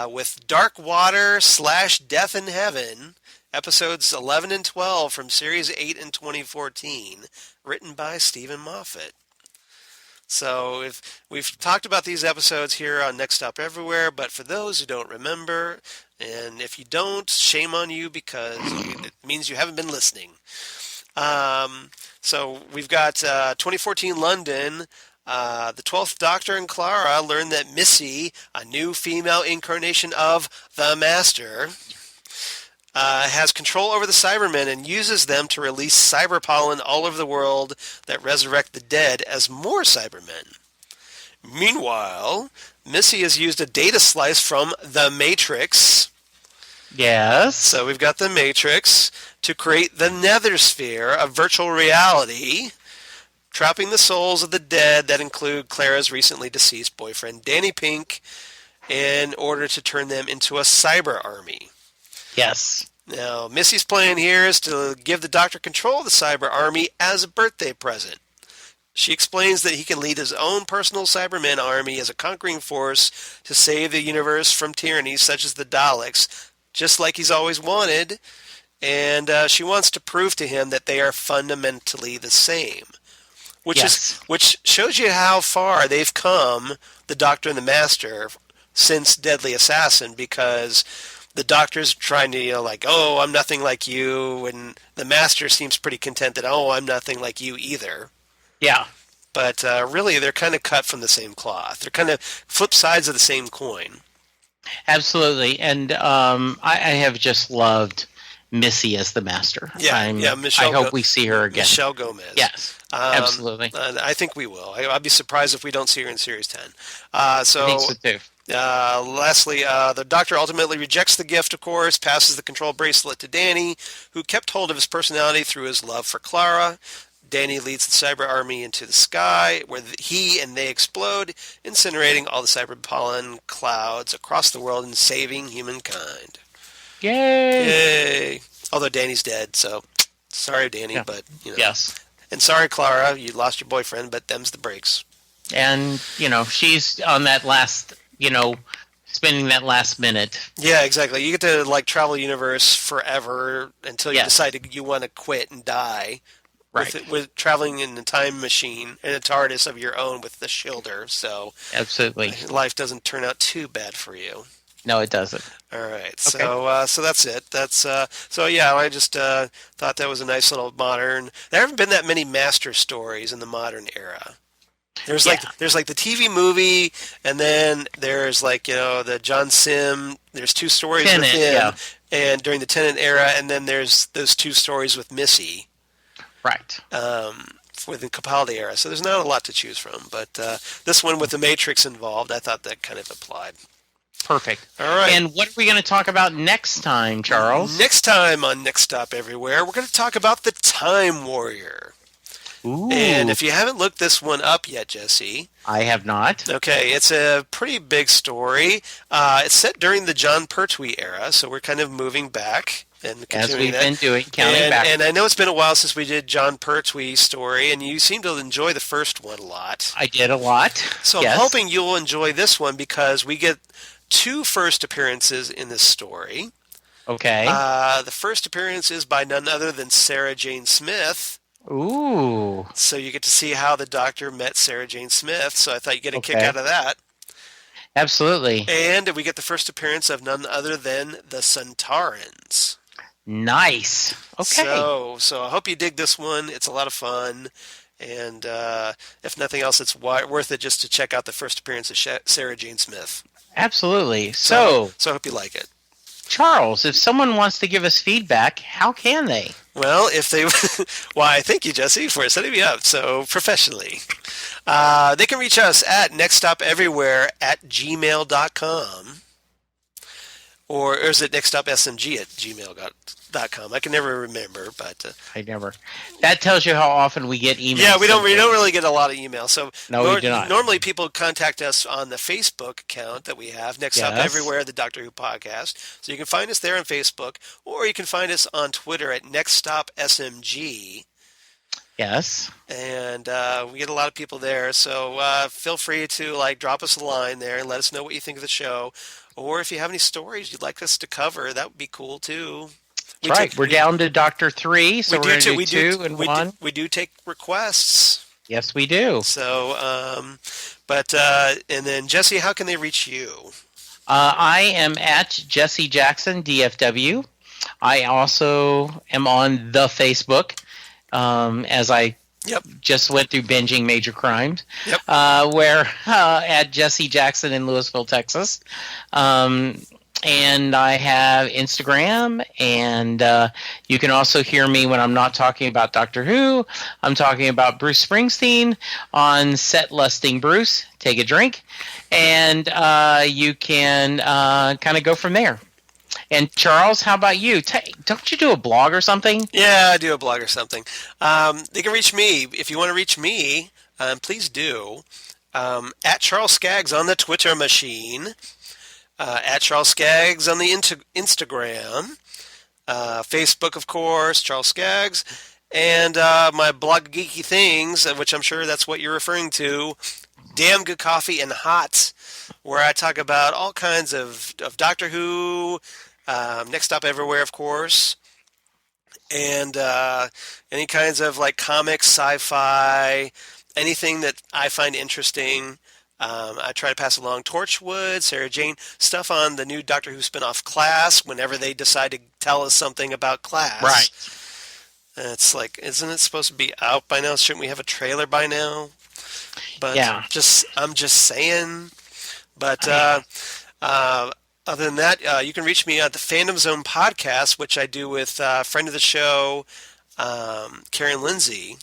with Dark Water / Death in Heaven. Episodes 11 and 12 from Series 8 in 2014, written by Stephen Moffat. So if we've talked about these episodes here on Next Stop Everywhere, but for those who don't remember, and if you don't, shame on you because it means you haven't been listening. So we've got 2014 London. The 12th Doctor and Clara learn that Missy, a new female incarnation of the Master, has control over the Cybermen and uses them to release cyber pollen all over the world that resurrect the dead as more Cybermen. Meanwhile, Missy has used a data slice from the Matrix. Yes. So we've got the Matrix to create the Nethersphere, a virtual reality, trapping the souls of the dead that include Clara's recently deceased boyfriend, Danny Pink, in order to turn them into a cyber army. Yes. Now, Missy's plan here is to give the Doctor control of the cyber army as a birthday present. She explains that he can lead his own personal Cybermen army as a conquering force to save the universe from tyrannies such as the Daleks, just like he's always wanted, and she wants to prove to him that they are fundamentally the same. Which shows you how far they've come, the Doctor and the Master, since Deadly Assassin, because the Doctor's trying to, oh, I'm nothing like you, and the Master seems pretty content that, oh, I'm nothing like you either. Yeah. But really, they're kind of cut from the same cloth. They're kind of flip sides of the same coin. Absolutely. And I have just loved Missy as the Master. Yeah, I hope we see her again. Michelle Gomez. Yes, absolutely. I think we will. I'll be surprised if we don't see her in Series 10. I think so too. Lastly, the Doctor ultimately rejects the gift, of course, passes the control bracelet to Danny, who kept hold of his personality through his love for Clara. Danny leads the cyber army into the sky, where he and they explode, incinerating all the cyber pollen clouds across the world and saving humankind. Yay! Although Danny's dead, so sorry, Danny, Yeah. but, Yes. And sorry, Clara, you lost your boyfriend, but them's the breaks. And, she's on that last, spending that last minute. Yeah, exactly. You get to, travel the universe forever until you decide you want to quit and die. Right. With traveling in a time machine and a TARDIS of your own with the Shilder, so Absolutely. life doesn't turn out too bad for you. No, it doesn't. All right, Okay. so that's it. I just thought that was a nice little modern. There haven't been that many Master stories in the modern era. There's there's the TV movie, and then there's the John Sim. There's two stories Tennant, with him, yeah. and during the Tennant era, and then there's those two stories with Missy. Right. For the Capaldi era, so there's not a lot to choose from. But this one with the Matrix involved, I thought that kind of applied. Perfect. All right. And what are we going to talk about next time, Charles? Next time on Next Stop Everywhere, we're going to talk about the Time Warrior. Ooh. And if you haven't looked this one up yet, Jesse. I have not. Okay, it's a pretty big story. It's set during the John Pertwee era, so we're kind of moving back. And as we've been doing, counting back. And I know it's been a while since we did John Pertwee's story, and you seem to enjoy the first one a lot. I did a lot. So I'm hoping you'll enjoy this one because we get two first appearances in this story. Okay. The first appearance is by none other than Sarah Jane Smith. Ooh. So you get to see how the Doctor met Sarah Jane Smith, so I thought you'd get a kick out of that. Absolutely. And we get the first appearance of none other than the Centaurans. Nice. Okay. So I hope you dig this one. It's a lot of fun. And if nothing else, it's worth it just to check out the first appearance of Sarah Jane Smith. Absolutely. So I hope you like it. Charles, if someone wants to give us feedback, how can they? Well, if they... Why, thank you, Jesse, for setting me up so professionally. They can reach us at nextstopeverywhere@gmail.com. Or is it nextstopsmg@gmail.com? I can never remember, but I never. That tells you how often we get emails. Yeah, we don't really get a lot of emails. So no, we do not. Normally, people contact us on the Facebook account that we have, Next Stop Everywhere, the Doctor Who podcast. So you can find us there on Facebook, or you can find us on Twitter at nextstopsmg. Yes. And we get a lot of people there, so feel free to drop us a line there and let us know what you think of the show. Or if you have any stories you'd like us to cover, that would be cool too. We're down to Doctor 3, so we're going to do 2 and 1. We do take requests. Yes, we do. So, and then Jesse, how can they reach you? I am at Jesse Jackson, DFW. I also am on the Facebook, as I just went through binging Major Crimes, where at Jesse Jackson in Louisville, Texas. And I have Instagram, and you can also hear me when I'm not talking about Doctor Who. I'm talking about Bruce Springsteen on Set Lusting Bruce. Take a drink, and you can kind of go from there. And Charles, how about you? Don't you do a blog or something? Yeah, I do a blog or something. They can reach me. If you want to reach me, please do. At Charles Skaggs on the Twitter machine. At Charles Skaggs on the Instagram. Facebook, of course, Charles Skaggs. And my blog Geeky Things, which I'm sure that's what you're referring to. Damn Good Coffee and Hot, where I talk about all kinds of Doctor Who, Next Stop Everywhere, of course, and any kinds of comics, sci-fi, anything that I find interesting. I try to pass along Torchwood, Sarah Jane, stuff on the new Doctor Who spinoff Class whenever they decide to tell us something about Class. Right. It's isn't it supposed to be out by now? Shouldn't we have a trailer by now? But Yeah. I'm just saying. But other than that, you can reach me at the Fandom Zone podcast, which I do with friend of the show, Karen Lindsay.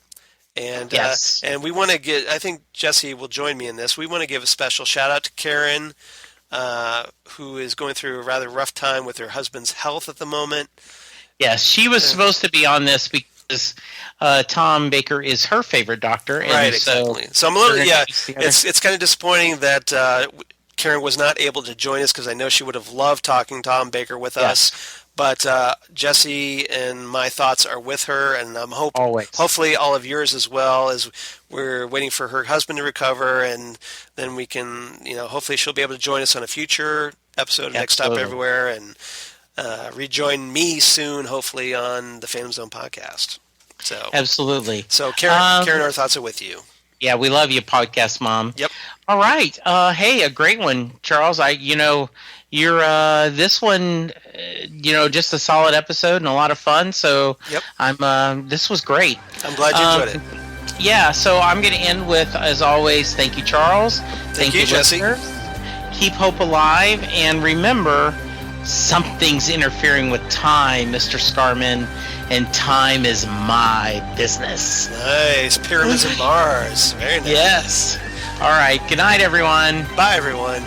And Yes. and we want to get. I think Jesse will join me in this. We want to give a special shout out to Karen, who is going through a rather rough time with her husband's health at the moment. Yes, she was supposed to be on this because Tom Baker is her favorite doctor. And Right, so exactly. So I'm a little, they're yeah, gonna use the it's kind of disappointing that Karen was not able to join us because I know she would have loved talking Tom Baker with Yes. us. But Jesse and my thoughts are with her, and I'm Always. hopefully all of yours as well, as we're waiting for her husband to recover, and then we can, hopefully she'll be able to join us on a future episode of Next Stop Absolutely. Everywhere, and rejoin me soon, hopefully on the Phantom Zone podcast. Absolutely. So Karen, our thoughts are with you. Yeah, we love you, podcast mom. Yep. All right. Hey, a great one, Charles. You're this one, just a solid episode and a lot of fun. So Yep. this was great. I'm glad you enjoyed it. Yeah. So I'm going to end with, as always, thank you, Charles. Thank you, Jesse. listeners. Keep hope alive, and remember, something's interfering with time, Mr. Scarman, and time is my business. Nice. Pyramids of Mars. Very nice. Yes. All right. Good night, everyone. Bye, everyone.